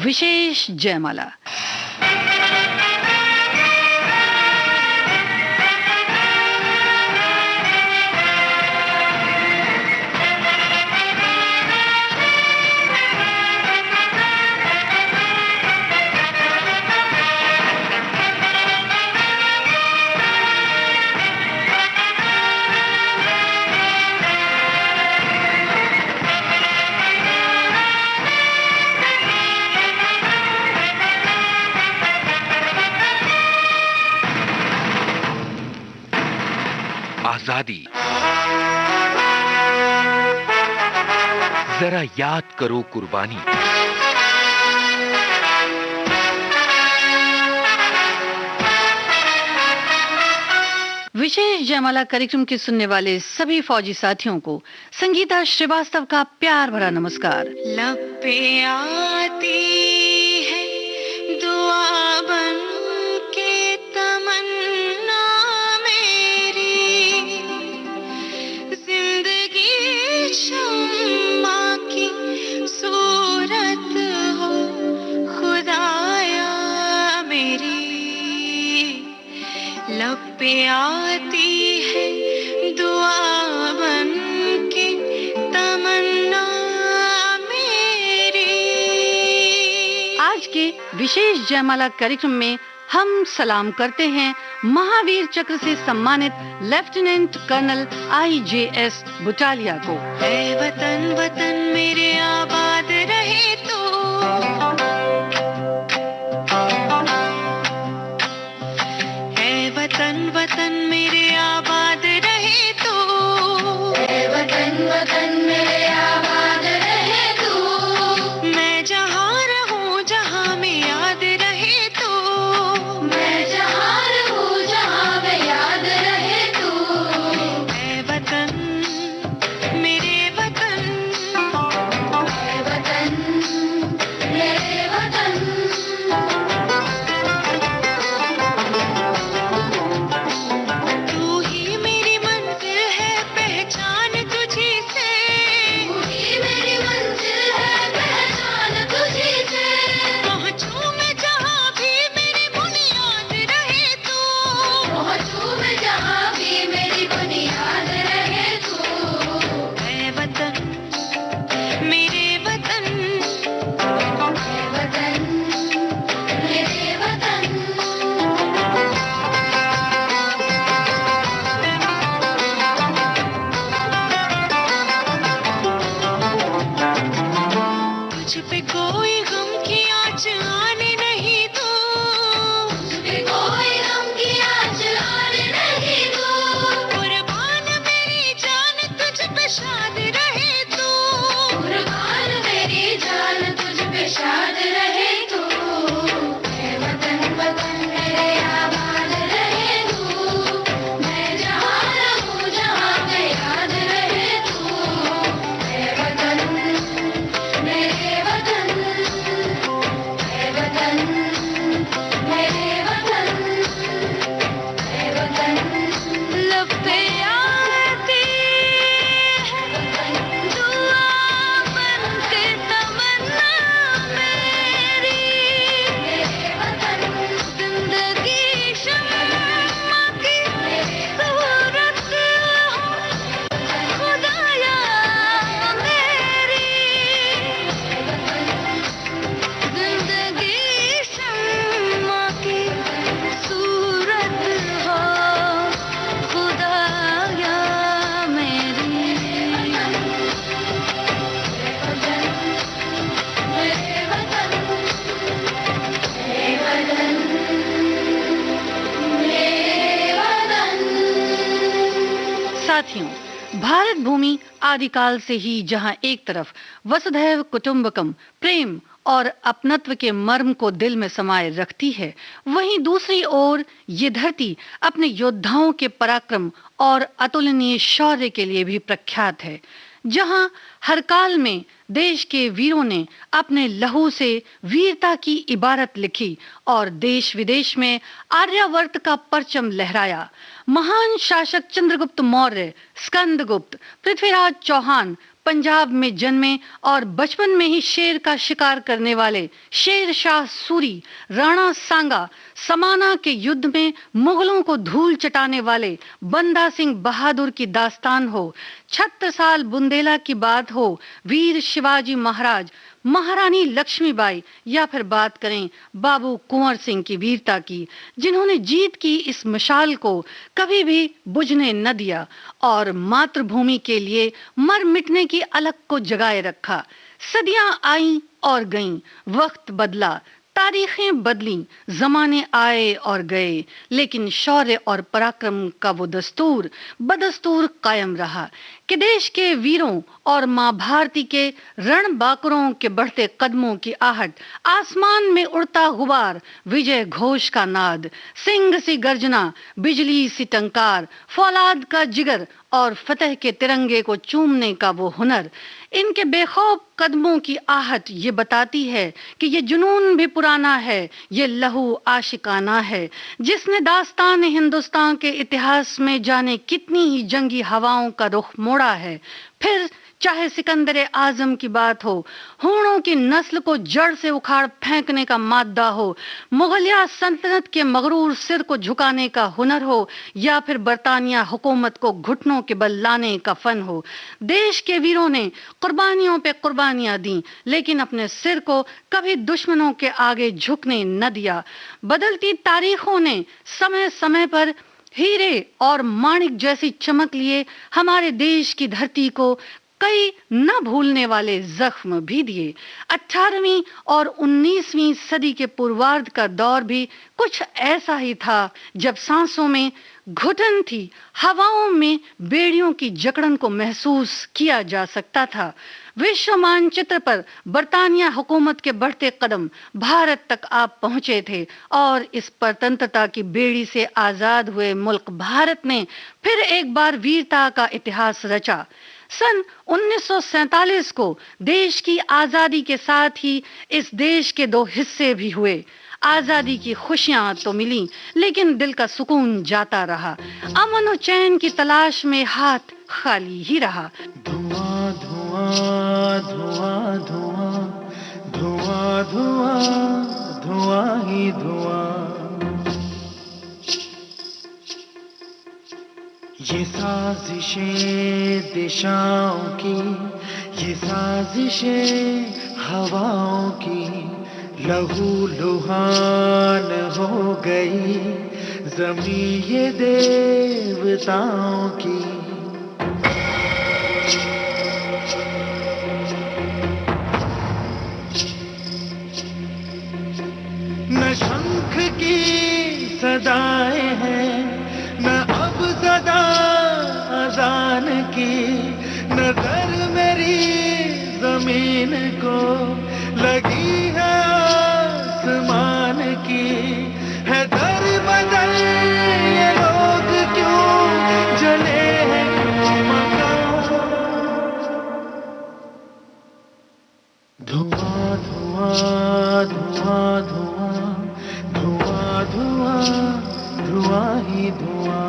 विशेष जयमाला। आजादी, जरा याद करो कुर्बानी। विशेष जयमाला कार्यक्रम के सुनने वाले सभी फौजी साथियों को संगीता श्रीवास्तव का प्यार भरा नमस्कार। लब पे आती है दुआ बन के तमन्ना मेरी, जिंदगी शम्मा की सूरत हो खुदाया मेरी। लब पे आती है दुआ बन के तमन्ना मेरी। आज के विशेष जयमाला कार्यक्रम में हम सलाम करते हैं महावीर चक्र से सम्मानित लेफ्टिनेंट कर्नल IJS बुटालिया को। ऐ वतन वतन मेरे आबाद रहे तो, ऐ वतन वतन मेरे आबाद रहे तो, ऐ वतन वतन मेरे आबाद रहे तो। मैं जहाँ रहूं जहाँ में याद रहे तो, मैं जहाँ रहूं जहाँ में याद रहे तो। ऐ वतन मेरे वतन, ऐ वतन मेरे वतन। तू ही मेरी मंजिल है पहचान तुझी से, तू ही मेरी मंजिल है पहचान तुझी से। पहुंचूं मैं जहाँ भी मेरी बुनियाद रहे तो, पहुंचूं मैं जहाँ भी मेरी बुनियाद रहे तो। ऐ वतन मेरे वतन, ऐ वतन मेरे वतन। तुझ पे कोई गम की आँच आने नहीं दो, तुझ पे कोई गम की आँच आने नहीं दो। कुर्बान मेरी जान तुझ पे शाद रहे तो, कुर्बान मेरी जान तुझ पे शाद रहे तो। ऐ वतन वतन मेरे आबाद रहे तो, मैं जहाँ रहूं जहाँ में याद रहे तो। ऐ वतन मेरे वतन, ऐ वतन मेरे वतन, ऐ वतन। लब पे आती है दुआ बन के तमन्ना मेरी, मेरे वतन। जिंदगी शम्मा की सूरत हो खुदाया मेरी। जिंदगी शम्मा की सूरत हो खुदाया मेरी। मेरे वतन, मेरे वतन, मेरे वतन। साथियों, भारत भूमि आदिकाल से ही जहां एक तरफ वसुधैव कुटुंबकम प्रेम और अपनत्व के मर्म को दिल में समाये रखती है, वहीं दूसरी ओर ये धरती अपने योद्धाओं के पराक्रम और अतुलनीय शौर्य के लिए भी प्रख्यात है। जहां हर काल में देश के वीरों ने अपने लहू से वीरता की इबारत लिखी और देश विदेश में आर्यावर्त का परचम लहराया। महान शासक चंद्रगुप्त मौर्य, स्कंदगुप्त, पृथ्वीराज चौहान, पंजाब में जन्मे और बचपन में ही शेर का शिकार करने वाले शेर शाह सूरी, राणा सांगा, समाना के युद्ध में मुगलों को धूल चटाने वाले बंदा सिंह बहादुर की दास्तान हो, छत्रसाल बुंदेला की बात हो, वीर शिवाजी महाराज, महारानी लक्ष्मीबाई, या फिर बात करें बाबू कुंवर सिंह की वीरता की, जिन्होंने जीत की इस मशाल को कभी भी बुझने न दिया और मातृभूमि के लिए मर मिटने की अलख को जगाए रखा। सदियां आईं और गईं, वक्त बदला, तारीखें बदली, जमाने आए और गए, लेकिन शौर्य और पराक्रम का वो दस्तूर बदस्तूर कायम रहा कि देश के वीरों और मां भारती के रणबांकुरों के बढ़ते कदमों की आहट, आसमान में उड़ता गुबार, विजय घोष का नाद, सिंह सी गर्जना, बिजली सी टंकार, फौलाद का जिगर और फतेह के तिरंगे को चूमने का वो हुनर, इनके बेखौफ कदमों की आहट ये बताती है कि ये जुनून भी पुराना है, ये लहू आशिकाना है, जिसने दास्तान हिंदुस्तान के इतिहास में जाने कितनी ही जंगी हवाओं का रुख मोड़ा है। फिर चाहे सिकंदर आजम की बात हो, हूणों की नस्ल को जड़ से उखाड़ फेंकने का मादा हो, मुगलिया सल्तनत के मगरूर सिर को झुकाने का हुनर हो, या फिर बरतानिया हुकूमत को घुटनों के बल लाने का फन हो, देश के वीरों ने कुर्बानियों पे कुर्बानियां दी, लेकिन अपने सिर को कभी दुश्मनों के आगे झुकने न दिया। बदलती तारीखों ने समय समय पर हीरे और माणिक जैसी चमक लिए हमारे देश की धरती को कई न भूलने वाले जख्म भी दिए। 18वीं और 19वीं सदी के पूर्वार्ध का दौर भी कुछ ऐसा ही था, जब सांसों में घुटन थी, हवाओं में बेड़ियों की जकड़न को महसूस किया जा सकता था। विश्व मानचित्र पर बरतानिया हुकूमत के बढ़ते कदम भारत तक आप पहुंचे थे और इस परतंत्रता की बेड़ी से आजाद हुए मुल्क भारत ने फिर एक बार वीरता का इतिहास रचा। सन 1947 को देश की आजादी के साथ ही इस देश के दो हिस्से भी हुए। आजादी की खुशियां तो मिली, लेकिन दिल का सुकून जाता रहा। अमन और चैन की तलाश में हाथ खाली ही रहा। धुआं धुआं धुआं धुआं धुआं धुआं धुआं ही धुआं, ये साजिशें दिशाओं की, ये साजिशें हवाओं की, लहू लुहान हो गई ज़मीं ये देवताओं की। न शंख की सदाएं हैं, न अब सदा अजान की, नजर मेरी जमीन को लगी है आसमान की, है दर बदर ये लोग क्यों जले हैं क्यों मकान। धुआं धुआं धुआं धुआं धुआं धुआं धुआं ही धुआं।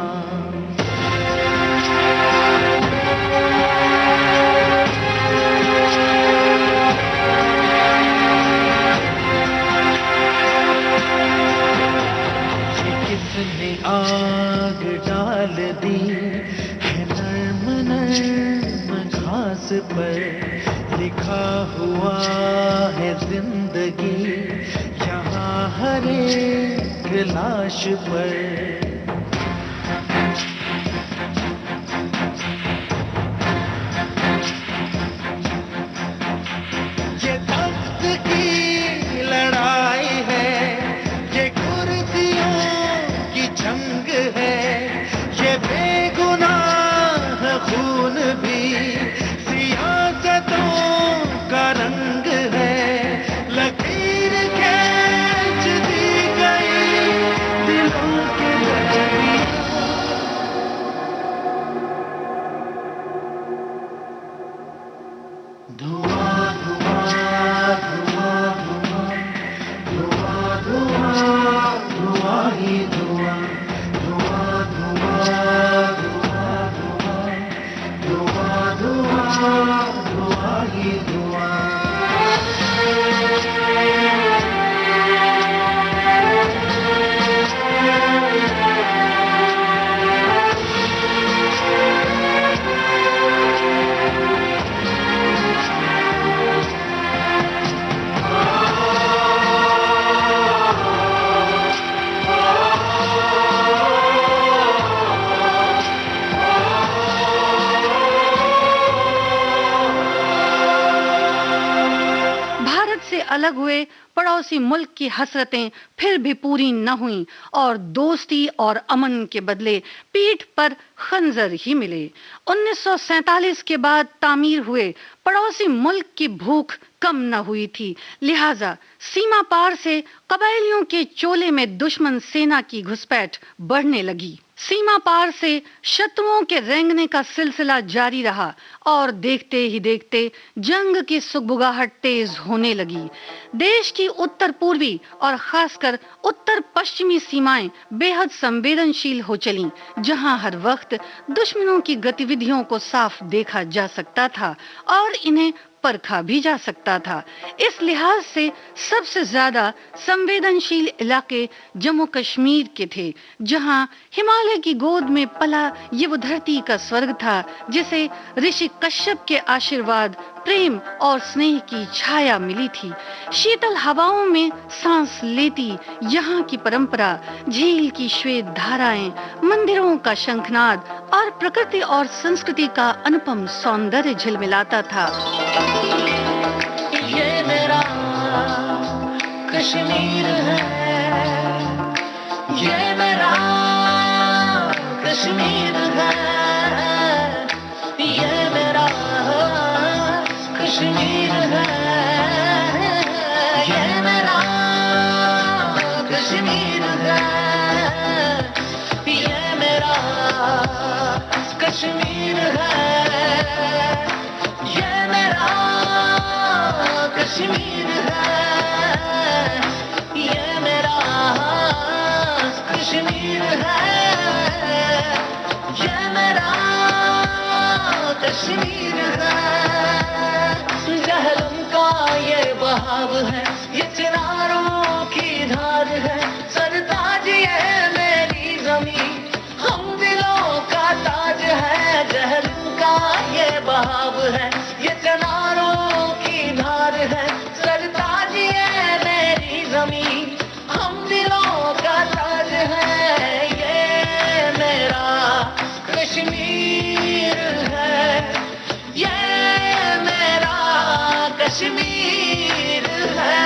किसने आग डाल दी है नर्म नर्म घास पर, लिखा हुआ है जिंदगी यहाँ हर एक लाश पर। ये तख्त की लड़ाई है, ये कुर्सियों की जंग है, ये बेगुनाह खून भी सियासतों का रंग है, लकीर खींच दी गई दिलों के अलग हुए पड़ोसी मुल्क की हसरतें फिर भी पूरी न हुईं और दोस्ती और अमन के बदले पीठ पर खंजर ही मिले। 1947 के बाद तामीर हुए पड़ोसी मुल्क की भूख कम न हुई थी, लिहाजा सीमा पार से कबायलियों के चोले में दुश्मन सेना की घुसपैठ बढ़ने लगी। सीमा पार से शत्रुओं के रेंगने का सिलसिला जारी रहा और देखते ही देखते जंग की सुगबुगाहट तेज होने लगी। देश की उत्तर पूर्वी और खासकर उत्तर पश्चिमी सीमाएं बेहद संवेदनशील हो चलीं, जहां हर वक्त दुश्मनों की गतिविधियों को साफ देखा जा सकता था और इन्हें परखा भी जा सकता था। इस लिहाज से सबसे ज्यादा संवेदनशील इलाके जम्मू कश्मीर के थे, जहां हिमालय की गोद में पला ये वो धरती का स्वर्ग था जिसे ऋषि कश्यप के आशीर्वाद, प्रेम और स्नेह की छाया मिली थी। शीतल हवाओं में सांस लेती यहाँ की परंपरा, झील की श्वेत धाराएं, मंदिरों का शंखनाद और प्रकृति और संस्कृति का अनुपम सौंदर्य झिलमिलाता था। ये मेरा कश्मीर है, ये मेरा कश्मीर है, ये मेरा कश्मीर है, ये मेरा कश्मीर है, ये मेरा कश्मीर है, ये मेरा कश्मीर है, ये मेरा कश्मीर है, ये मेरा कश्मीर है। जहलम का ये बहाव है, ये चिनारों की धार है, सरताज ये मेरी जमीन, हम दिलों का ताज है। जहलम का ये बहाव है, ये चिनारों की धार है, सरताज ये मेरी जमीन, हम दिलों का ताज है। ये मेरा कश्मीर है, ये मेरा कश्मीर है।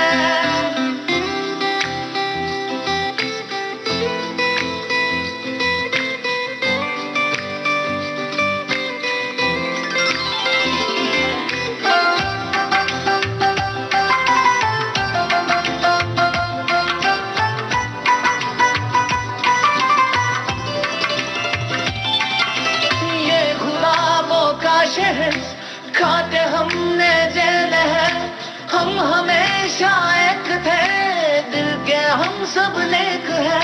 खाते हमने जेल है, हम हमेशा एक थे, दिल के हम सब नेक है।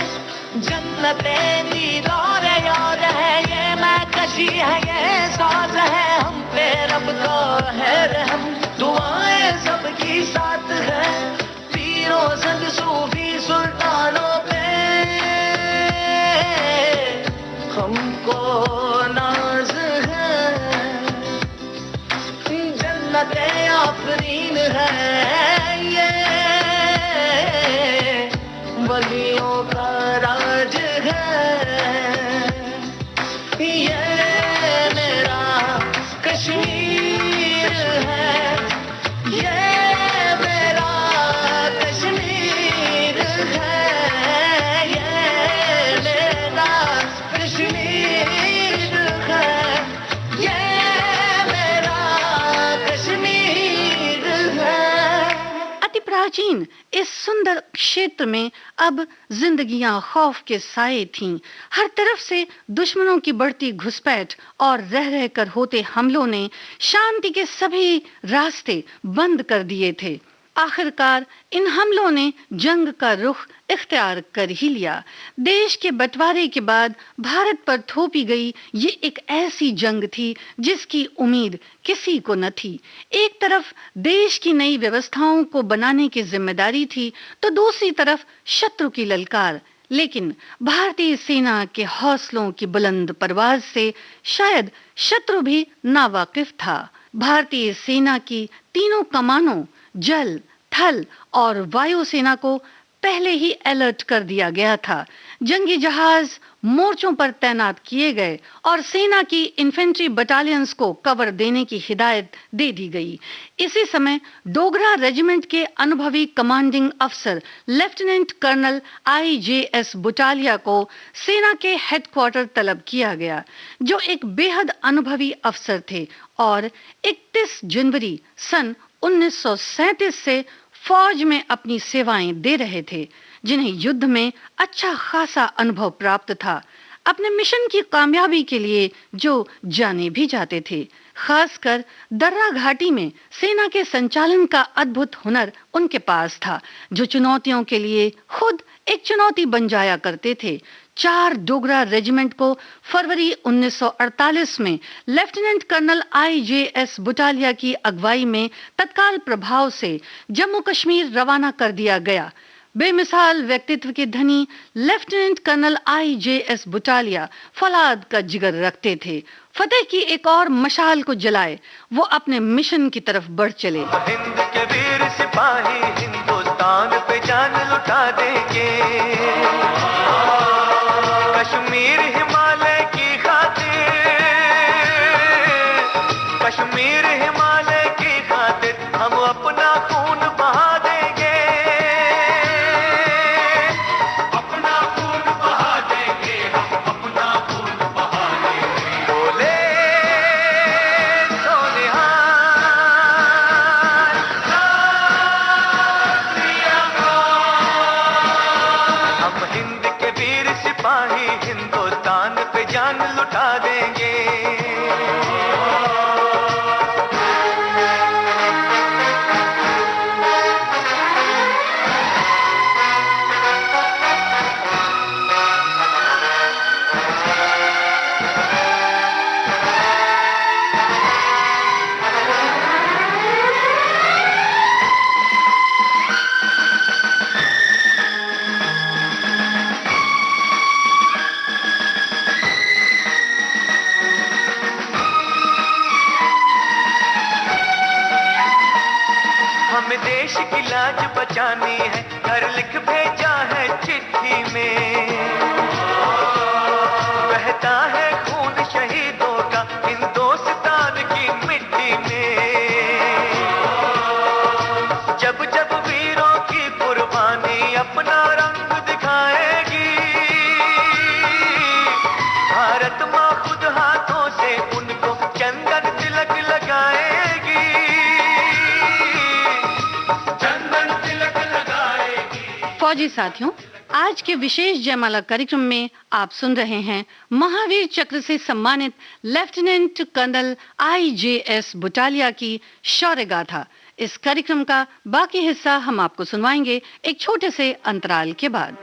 जन्नते दीदार यार है, ये मैं कशी है, ये साज है, हम पे रब का है रहम, दुआएं सबकी साथ है। पीरों संग सूफी सुल्तानों पे हमको नाज है। जन्नते आफरीन है, ये वलियों का राज है। ये मेरा कश्मीर है, ये मेरा कश्मीर है, ये मेरा कश्मीर है, ये मेरा कश्मीर है। अति प्राचीन इस सुंदर क्षेत्र में अब जिंदगियां खौफ के साए थीं। हर तरफ से दुश्मनों की बढ़ती घुसपैठ और रह रहकर होते हमलों ने शांति के सभी रास्ते बंद कर दिए थे। आखिरकार इन हमलों ने जंग का रुख इख्तियार कर ही लिया। देश के बंटवारे के बाद भारत पर थोपी गई ये एक ऐसी जंग थी जिसकी उम्मीद किसी को न थी। एक तरफ देश की नई व्यवस्थाओं को बनाने की जिम्मेदारी थी, तो दूसरी तरफ शत्रु की ललकार। लेकिन भारतीय सेना के हौसलों की बुलंद परवाज से शायद शत्रु भी नावाकिफ था। भारतीय सेना की तीनों कमानों, जल, थल और वायु सेना को पहले ही अलर्ट कर दिया गया था। जंगी जहाज मोर्चों पर तैनात किए गए और सेना की इन्फेंट्री बटालियंस को कवर देने की हिदायत दे दी गई। इसी समय डोगरा रेजिमेंट के अनुभवी कमांडिंग अफसर लेफ्टिनेंट कर्नल IJS बुटालिया को सेना के हेडक्वार्टर तलब किया गया, जो एक बेहद अनुभवी अफसर थे और 31 जनवरी सन 1937 से फौज में अपनी सेवाएं दे रहे थे, जिन्हें युद्ध में अच्छा खासा अनुभव प्राप्त था। अपने मिशन की कामयाबी के लिए जो जाने भी जाते थे। खासकर दर्रा घाटी में सेना के संचालन का अद्भुत हुनर उनके पास था, जो चुनौतियों के लिए खुद एक चुनौती बन जाया करते थे। 4 डोगरा रेजिमेंट को फरवरी 1948 में लेफ्टिनेंट कर्नल IJS बुटालिया की अगुवाई में तत्काल प्रभाव से जम्मू कश्मीर रवाना कर दिया गया। बेमिसाल व्यक्तित्व के धनी लेफ्टिनेंट कर्नल IJS बुटालिया फौलाद का जिगर रखते थे। फतेह की एक और मशाल को जलाए वो अपने मिशन की तरफ बढ़ चले। हिंद के वीर सिपाही हिंदुस्तान पे जान लुटा देंगे, कश्मीर हिमालय की खातिर, कश्मीर हिमालय की खातिर हम अपना खून बहा देंगे, अपना खून बहा देंगे, हम अपना खून बहा देंगे। बोले सोनिहार हम हिंद के वीर सिपाही हिंदुस्तान पे जान लुटा देंगे। हमें देश की लाज बचानी है, घर लिख भेजा है चिट्ठी में, बहता है खून शहीदों का हिंदुस्तान की मिट्टी में। जब जब वीरों की कुर्बानी अपना रंग दिखाएगी, भारत माँ खुद हाथों से उनको चंदन तिलक लगाएगी, चंदन तिलक लगाएगी। फौजी साथियों, आज के विशेष जयमाला कार्यक्रम में आप सुन रहे हैं महावीर चक्र से सम्मानित लेफ्टिनेंट कर्नल IJS बुटालिया की शौर्य गाथा। इस कार्यक्रम का बाकी हिस्सा हम आपको सुनवाएंगे एक छोटे से अंतराल के बाद।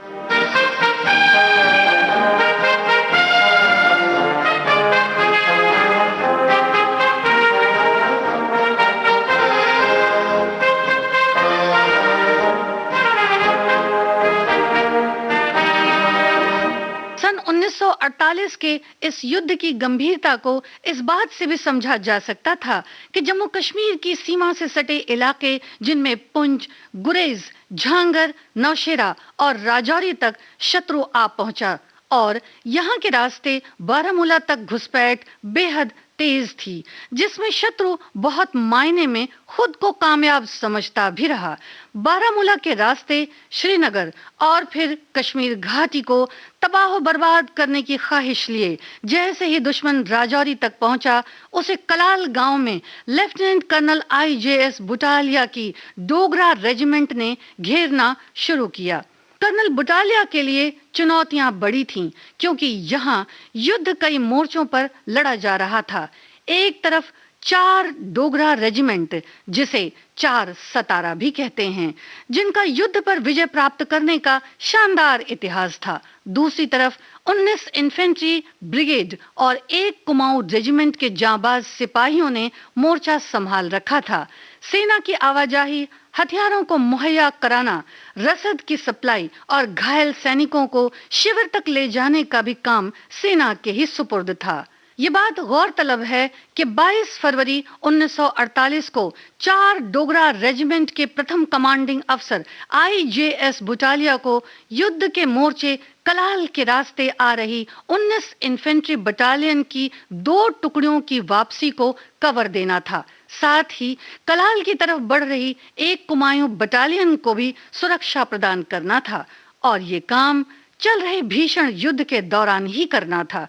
सन 1948 के इस युद्ध की गंभीरता को इस बात से भी समझा जा सकता था कि जम्मू कश्मीर की सीमा से सटे इलाके, जिनमें पुंछ, गुरेज, झांगर, नौशेरा और राजौरी तक शत्रु आ पहुंचा और यहाँ के रास्ते बारामूला तक घुसपैठ बेहद तेज थी, जिसमें शत्रु बहुत मायने में खुद को कामयाब समझता भी रहा। बारामूला के रास्ते श्रीनगर और फिर कश्मीर घाटी को तबाह बर्बाद करने की ख्वाहिश लिए जैसे ही दुश्मन राजौरी तक पहुंचा, उसे कलाल गांव में लेफ्टिनेंट कर्नल IJS बुटालिया की डोगरा रेजिमेंट ने घेरना शुरू किया। कर्नल बुटालिया के लिए चुनौतियां बड़ी थीं, क्योंकि यहाँ युद्ध कई मोर्चों पर लड़ा जा रहा था। एक तरफ 4 डोगरा रेजिमेंट, जिसे 4 सतारा भी कहते हैं, जिनका युद्ध पर विजय प्राप्त करने का शानदार इतिहास था। दूसरी तरफ 19 इन्फेंट्री ब्रिगेड और 1 कुमाऊं रेजिमेंट के जांबाज सिपाहियों ने मोर्चा संभाल रखा था। सेना की आवाजाही, हथियारों को मुहैया कराना, रसद की सप्लाई और घायल सैनिकों को शिविर तक ले जाने का भी काम सेना के ही सुपुर्द था। ये बात गौरतलब है कि 22 फरवरी 1948 को 4 डोगरा रेजिमेंट के प्रथम कमांडिंग अफसर IJS बुटालिया को युद्ध के मोर्चे कलाल के रास्ते आ रही 19 इन्फेंट्री बटालियन की 2 टुकड़ियों की वापसी को कवर देना था। साथ ही कलाल की तरफ बढ़ रही 1 कुमायूं बटालियन को भी सुरक्षा प्रदान करना था और ये काम चल रहे भीषण युद्ध के दौरान ही करना था।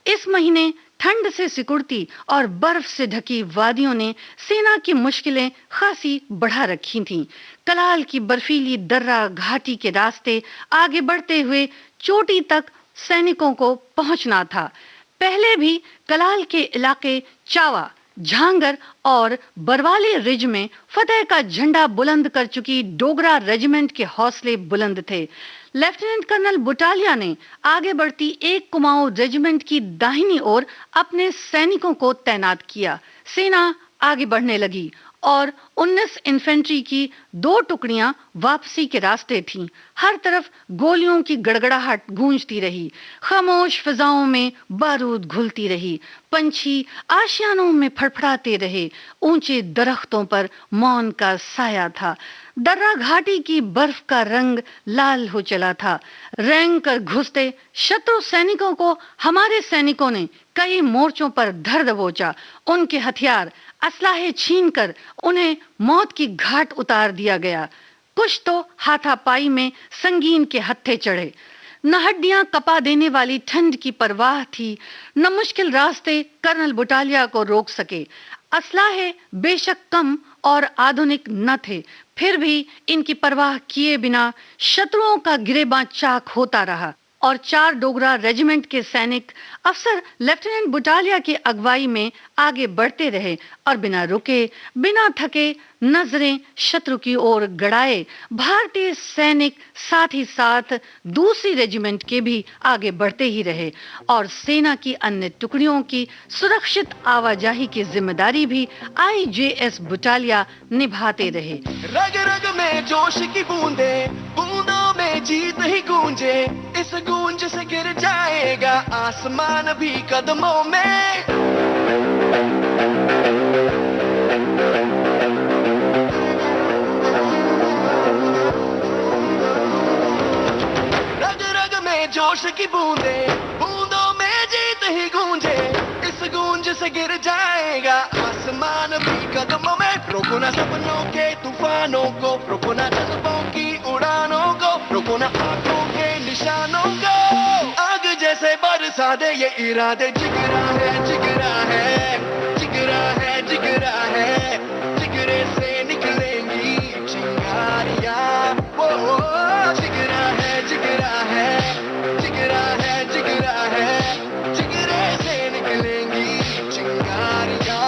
इस महीने ठंड से सिकुड़ती और बर्फ से ढकी वादियों ने सेना की मुश्किलें खासी बढ़ा रखी थीं। कलाल की बर्फीली दर्रा घाटी के रास्ते आगे बढ़ते हुए चोटी तक सैनिकों को पहुंचना था। पहले भी कलाल के इलाके चावा, झांगर और बरवाली रिज में फतेह का झंडा बुलंद कर चुकी डोगरा रेजिमेंट के हौसले बुलंद थे। लेफ्टिनेंट कर्नल बुटालिया ने आगे बढ़ती 1 कुमाऊं रेजिमेंट की दाहिनी ओर अपने सैनिकों को तैनात किया। सेना आगे बढ़ने लगी और 19 इन्फेंट्री की 2 टुकड़ियां वापसी के रास्ते थीं। हर तरफ गोलियों की गड़गड़ाहट गूंजती रही, खामोश फिजाओं में बारूद घुलती रही, पंछी आशियानों में फड़फड़ाते रहे, ऊंचे दरख्तों पर मौन का साया था। दर्रा घाटी की बर्फ का रंग लाल हो चला था। रेंग कर घुसते शत्रु सैनिकों को हमारे सैनिकों ने कई मोर्चों पर धर दबोचा। उनके हथियार असलाहे छीनकर उन्हें मौत की घाट उतार दिया गया। कुछ तो हाथापाई में संगीन के हत्थे चढ़े। न हड्डियां कपा देने वाली ठंड की परवाह थी, न मुश्किल रास्ते कर्नल बुटालिया को रोक सके। असलाहे बेशक कम और आधुनिक न थे, फिर भी इनकी परवाह किए बिना शत्रुओं का गिरेबां चाक होता रहा और 4 डोगरा रेजिमेंट के सैनिक अफसर लेफ्टिनेंट बुटालिया की अगुवाई में आगे बढ़ते रहे और बिना रुके, बिना थके नजरें शत्रु की ओर गड़ाए। भारतीय सैनिक साथ ही साथ दूसरी रेजिमेंट के भी आगे बढ़ते ही रहे और सेना की अन्य टुकड़ियों की सुरक्षित आवाजाही की जिम्मेदारी भी IJS बुटालिया निभाते रहे। रग रग में जोश की बूंदे, बूंदों में जीत ही गूंजे, इस गूंज से गिर जाएगा आसमान भी कदमों में। रग रग में जोश की बूंदे, बूंदों में जीत ही गूंजे, इस गूंज से गिर जाएगा आसमान भी कदमों में। रोको ना सपनों के तूफानों को, रोको ना जज्बों की उड़ानों को, रोको ना आंखों के निशानों को। आग जैसे बरसा दे ये इरादे, जिगरा है जिगरा है, जिगरा है जिगरा है, जिगरे से निकलेंगी चिंगारियां। वो जिगरा है जिगरा है, जिगरा है जिगरा है, जिगरे से निकलेंगी चिंगारियां।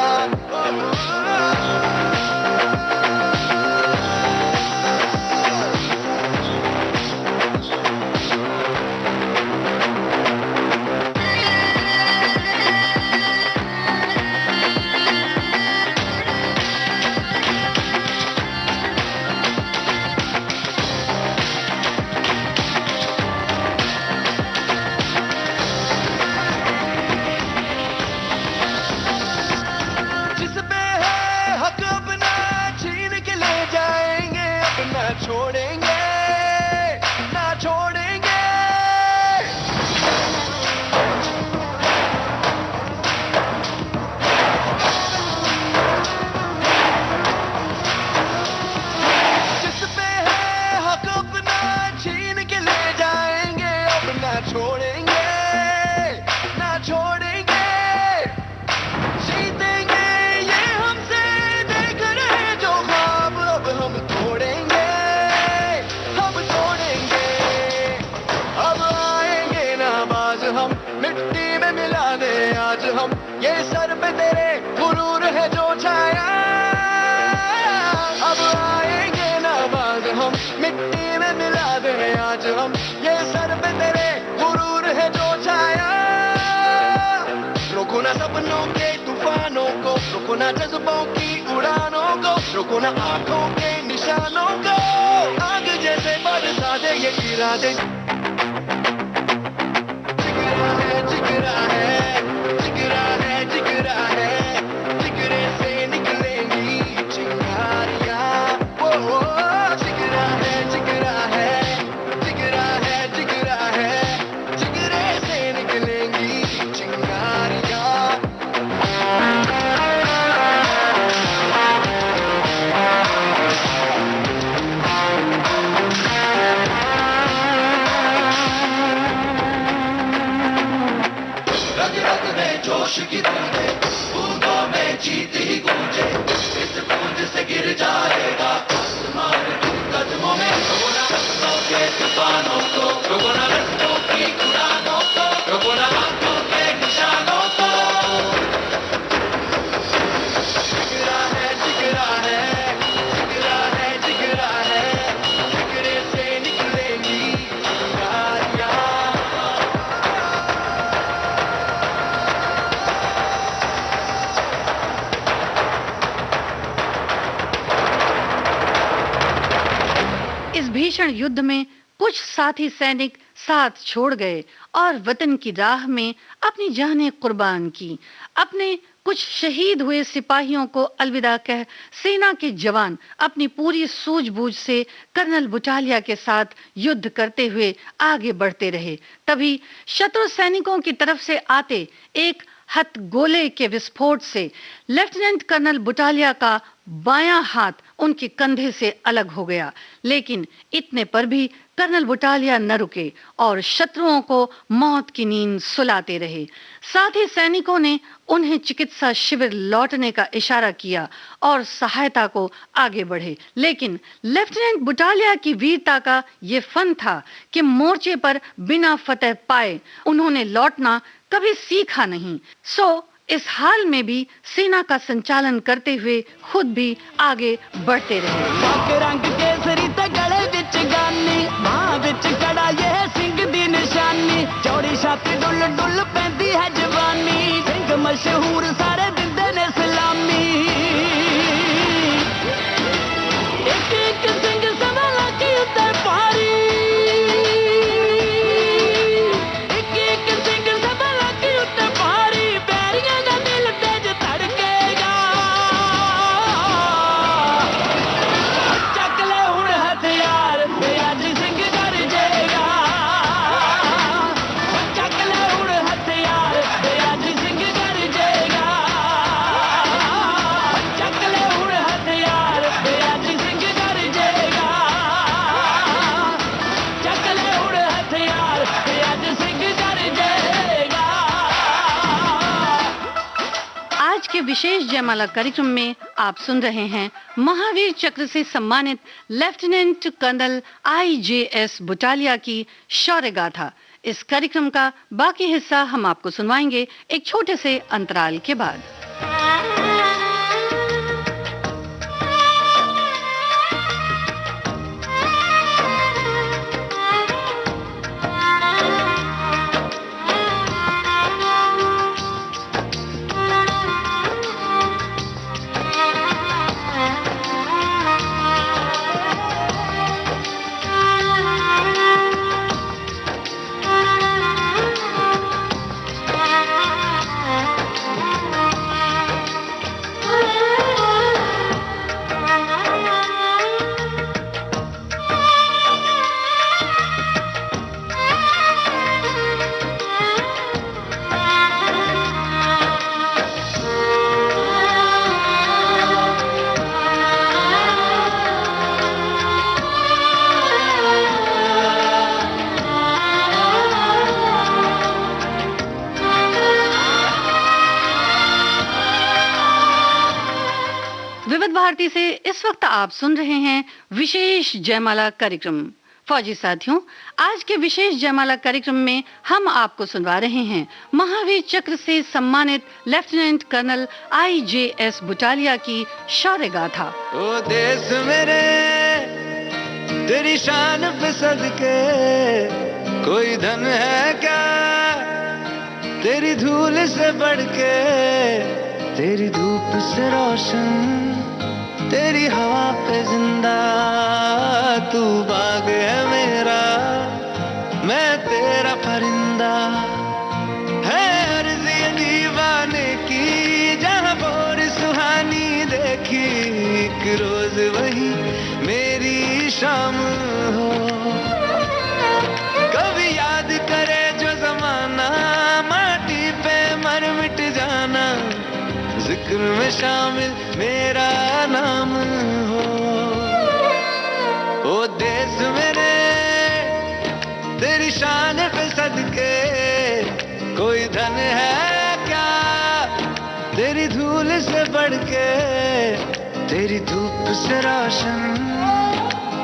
छोड़ेंगे ना छोड़ेंगे। जिस पे है हक अपना छीन के ले जाएंगे, अपना छोड़ेंगे ना छोड़ेंगे। जीतेंगे ये हमसे देख रहे जो ख्वाब, अब हम तोड़ेंगे। मिट्टी में मिला दे आज हम, ये सर पे तेरे गुरूर है जो छाया। अब आएंगे ना बाज हम, मिट्टी में मिला दे आज हम, ये सर पे तेरे गुरूर है जो छाया। रोको ना सपनों के तूफानों को, रोको ना जज्बों की उड़ानों को, रोको ना आंखों के निशानों को। आग जैसे बरसा दे ये इरादे, जिगरा है जिगरा है, जिगरा जोश की बूंदे, बूंदों में जीत ही गूंजे, इस गूंज से गिर जाएगा आसमान इन कदमों में। रोको ना रस्तों के तूफानों को, रोको ना रस्तों की उड़ानों को, रोको ना आंखों के निशानों को। जिगरा है, जिगरा है, जिगरा है, जिगरा है, जिगरे से निकलेंगी यारियां। इस भीषण युद्ध में कुछ साथी सैनिक साथ छोड़ गए और वतन की राह में अपनी जानें कुर्बान की। अपने कुछ शहीद हुए सिपाहियों को अलविदा कह सेना के जवान अपनी पूरी सूझबूझ से कर्नल बुटालिया के साथ युद्ध करते हुए आगे बढ़ते रहे। तभी शत्रु सैनिकों की तरफ से आते एक हथगोले के विस्फोट से लेफ्टिनेंट कर्नल बुटालिया का बायां हाथ उनके कंधे से अलग हो गया, लेकिन इतने पर भी कर्नल बुटालिया न रुके और शत्रुओं को मौत की नींद सुलाते रहे। साथ ही सैनिकों ने उन्हें चिकित्सा शिविर लौटने का इशारा किया और सहायता को आगे बढ़े, लेकिन लेफ्टिनेंट बुटालिया की वीरता का ये फन था कि मोर्चे पर बिना फतह पाए उन्होंने लौटना कभी सीखा नहीं। सो इस हाल में भी सेना का संचालन करते हुए खुद भी आगे बढ़ते रहे। रंग केसरी ते गले विच गानी, मां विच कड़ा ये सिंह दी निशानी, चौड़ी छाती डुल डुल पैंदी है जवानी, सिंह मशहूर सारे दिंदे ने सलामी। एक एक सिंह सवाला की उत्ते पारी, एक एक सिंह सवाला की उत्ते पारी, बैरियां दा दिल तेज धड़केगा। ਚੱਕ ਲੈ ਹੁਣ ਹਥਿਆਰ ਤੇ ਅੱਜ ਸਿੰਘ ਗਰਜੇਗਾ, ਚੱਕ ਲੈ ਹੁਣ ਹਥਿਆਰ ਤੇ ਅੱਜ ਸਿੰਘ ਗਰਜੇਗਾ, ਚੱਕ ਲੈ ਹੁਣ ਹਥਿਆਰ ਤੇ ਅੱਜ ਸਿੰਘ ਗਰਜੇਗਾ, ਚੱਕ ਲੈ ਹੁਣ ਹਥਿਆਰ ਤੇ ਅੱਜ ਸਿੰਘ ਗਰਜੇਗਾ। आज के विशेष जयमाला कार्यक्रम में आप सुन रहे हैं महावीर चक्र से सम्मानित लेफ्टिनेंट कर्नल IJS बुटालिया की शौर्य गाथा। इस कार्यक्रम का बाकी हिस्सा हम आपको सुनवाएंगे एक छोटे से अंतराल के बाद। विविध भारती से इस वक्त आप सुन रहे हैं विशेष जयमाला कार्यक्रम। फौजी साथियों, आज के विशेष जयमाला कार्यक्रम में हम आपको सुनवा रहे हैं महावीर चक्र से सम्मानित लेफ्टिनेंट कर्नल IJS बुटालिया की शौर्य गाथा। ओ देश मेरे तेरी शान पे सदके, कोई धन है क्या तेरी धूल से बढ़ के, तेरी धूप से रोशन तेरी हवा पे जिंदा, तू बाग है मेरा मैं तेरा परिंदा। है अर्ज़ ये दीवाने की जहाँ बोर सुहानी देखी, एक रोज वही मेरी शाम हो। कभी याद करे जो जमाना, माटी पे मर मिट जाना, जिक्र में शामिल मेरा नाम हो। ओ देश मेरे तेरी शान पे सदके, कोई धन है क्या से रोशन,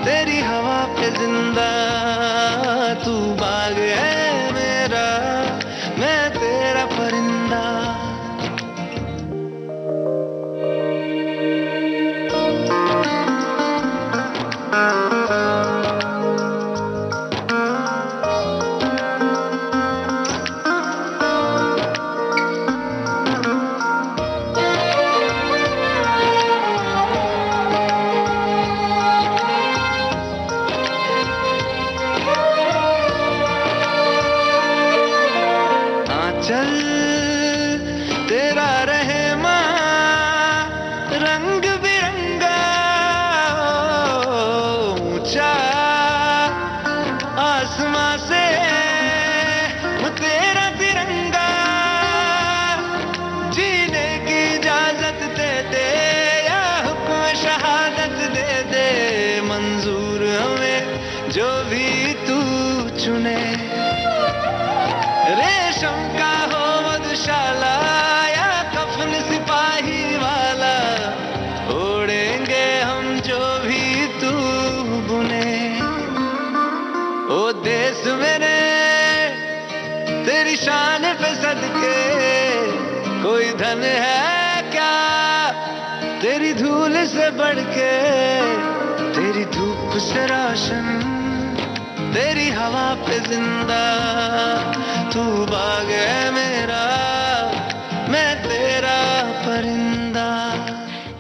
तेरी हवा पे जिंदा, तू बाग है मेरा, मैं तेरा परिंदा। चल तेरा रहमा रंग बिरंगा, ऊंचा आसमां से वो तेरा तिरंगा, जीने की इजाजत दे दे या हुक्म शहादत दे दे, मंजूर हमें जो भी तू चुने। रेशम का हो मधुशाला या कफन सिपाही वाला, ओढ़ेंगे हम जो भी तू बुने। ओ देश मेरे तेरी शान पे सदके, कोई धन है क्या तेरी धूल से बढ़ के, तेरी धूप से रोशन, तेरी हवा पे जिंदा, तू बाग है मेरा, मैं तेरा परिंदा।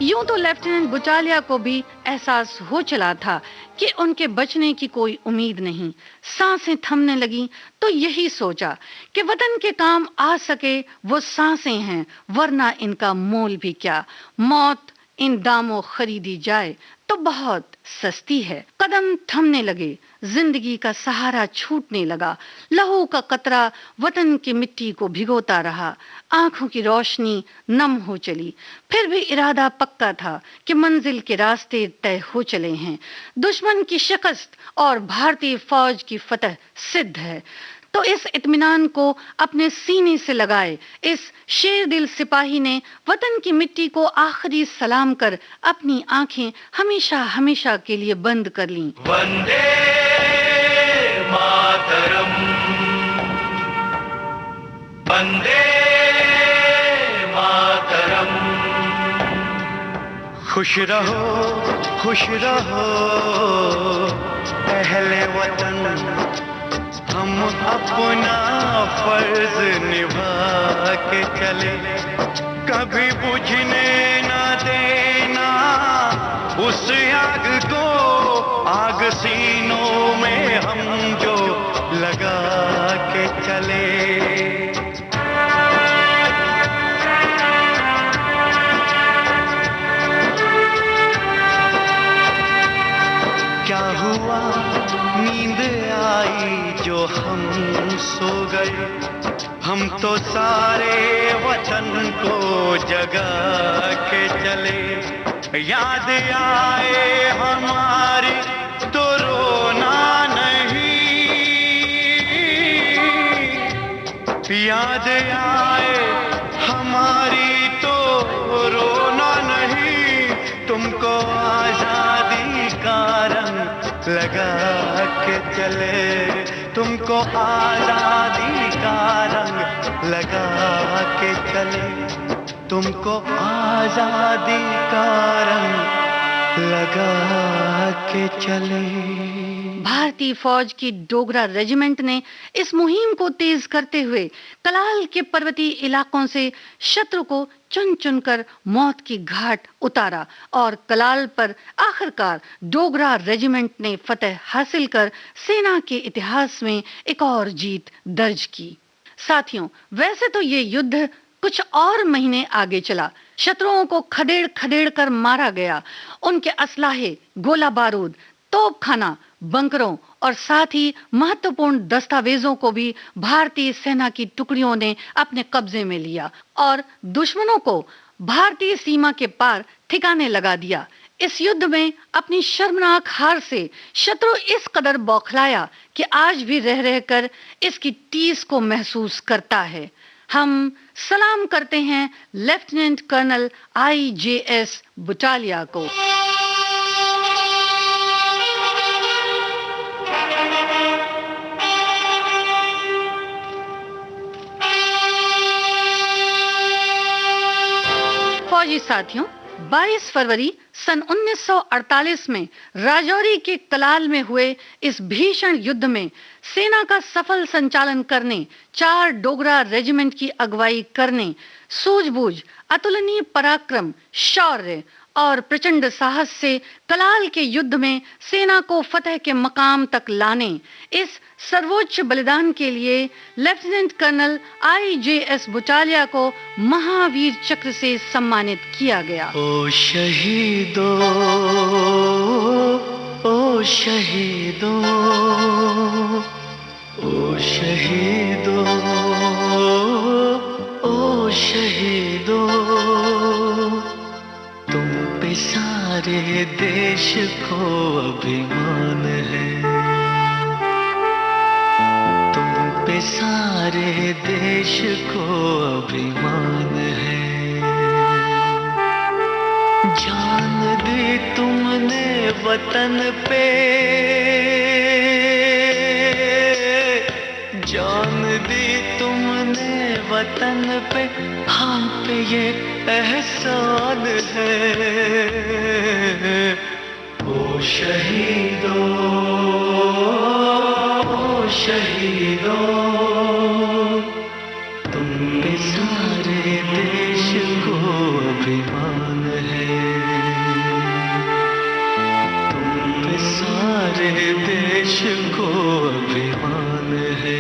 यूं तो लेफ्टिनेंट बुटालिया को भी एहसास हो चला था कि उनके बचने की कोई उम्मीद नहीं। सांसें थमने लगी तो यही सोचा कि वतन के काम आ सके वो सांसें हैं, वरना इनका मोल भी क्या। मौत इन दामों खरीदी जाए तो बहुत सस्ती है। कदम थमने लगे, जिंदगी का सहारा छूटने लगा, लहू का कतरा वतन की मिट्टी को भिगोता रहा, आंखों की रोशनी नम हो चली। फिर भी इरादा पक्का था कि मंजिल के रास्ते तय हो चले हैं, दुश्मन की शिकस्त और भारतीय फौज की फतह सिद्ध है। तो इस इत्मीनान को अपने सीने से लगाए इस शेर दिल सिपाही ने वतन की मिट्टी को आखिरी सलाम कर अपनी आंखें हमेशा हमेशा के लिए बंद कर लीं। वंदे मातरम, वंदे मातरम। खुश रहो अहले वतन, हम अपना फर्ज निभा के चले, कभी बुझने ना देना उस आग को, आग सीनों में हम जो लगा के चले। क्या हुआ नींद आई जो हम सो गए, हम तो सारे वतन को जगा के चले। याद आए हमारी तो रोना नहीं, याद आए हमारी तो रोना नहीं, तुमको आजादी का रंग लगा के चले, तुमको आजादी का रंग लगा के चले, तुमको आजादी का रंग लगा के चले। भारतीय फौज की डोगरा रेजिमेंट ने इस मुहिम को तेज करते हुए कलाल के पर्वतीय इलाकों से शत्रु को चुन चुनकर मौत की घाट उतारा और कलाल पर आखिरकार डोगरा रेजिमेंट ने फतह हासिल कर सेना के इतिहास में एक और जीत दर्ज की। साथियों, वैसे तो ये युद्ध कुछ और महीने आगे चला, शत्रुओं को खदेड़ खदेड़ कर मारा गया, उनके असलाहे, गोला बारूद, तोपखाना, बंकरों और साथ ही महत्वपूर्ण दस्तावेजों को भी भारतीय सेना की टुकड़ियों ने अपने कब्जे में लिया और दुश्मनों को भारतीय सीमा के पार ठिकाने लगा दिया। इस युद्ध में अपनी शर्मनाक हार से शत्रु इस कदर बौखलाया कि आज भी रह रहकर इसकी टीस को महसूस करता है। हम सलाम करते हैं लेफ्टिनेंट कर्नल IJS बुटालिया को। फौजी साथियों, 22 फरवरी सन 1948 में राजौरी के कलाल में हुए इस भीषण युद्ध में सेना का सफल संचालन करने, 4 डोगरा रेजिमेंट की अगुवाई करने, सूझबूझ, अतुलनीय पराक्रम, शौर्य और प्रचंड साहस से कलाल के युद्ध में सेना को फतह के मकाम तक लाने, इस सर्वोच्च बलिदान के लिए लेफ्टिनेंट कर्नल IJS बुटालिया को महावीर चक्र से सम्मानित किया गया। ओ शहीदों, ओ शहीदों, ओ शहीदों, ओ शहीदों, तुम पे सारे देश को अभिमान है, तुम पे सारे देश को अभिमान है। जान दी तुमने वतन पे, जान दी तुमने वतन पे, हम पे ये एहसान है। ओ शहीदों, ओ शहीदों, तुम पे सारे देश को अभिमान है, तुम पे सारे देश को अभिमान है।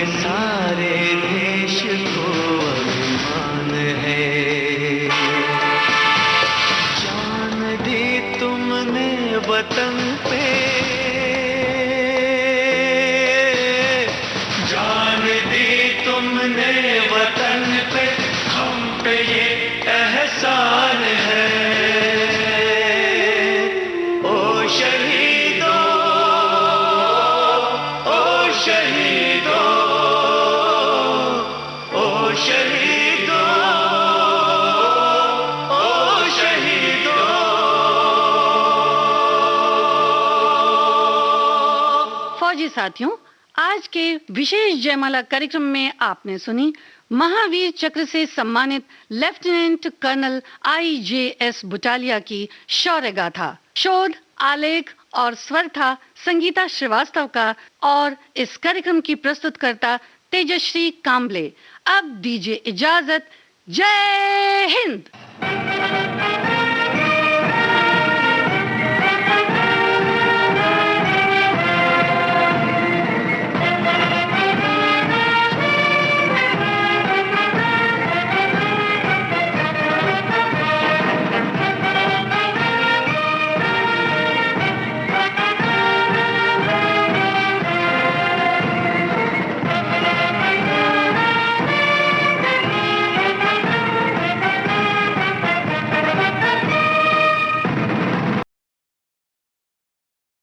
सारे देश साथियों, आज के विशेष जयमाला कार्यक्रम में आपने सुनी महावीर चक्र से सम्मानित लेफ्टिनेंट कर्नल IJS बुटालिया की शौर्य गाथा। शोध, आलेख और स्वर था संगीता श्रीवास्तव का और इस कार्यक्रम की प्रस्तुतकर्ता तेजश्री काम्बले। अब दीजिए इजाजत। जय हिंद।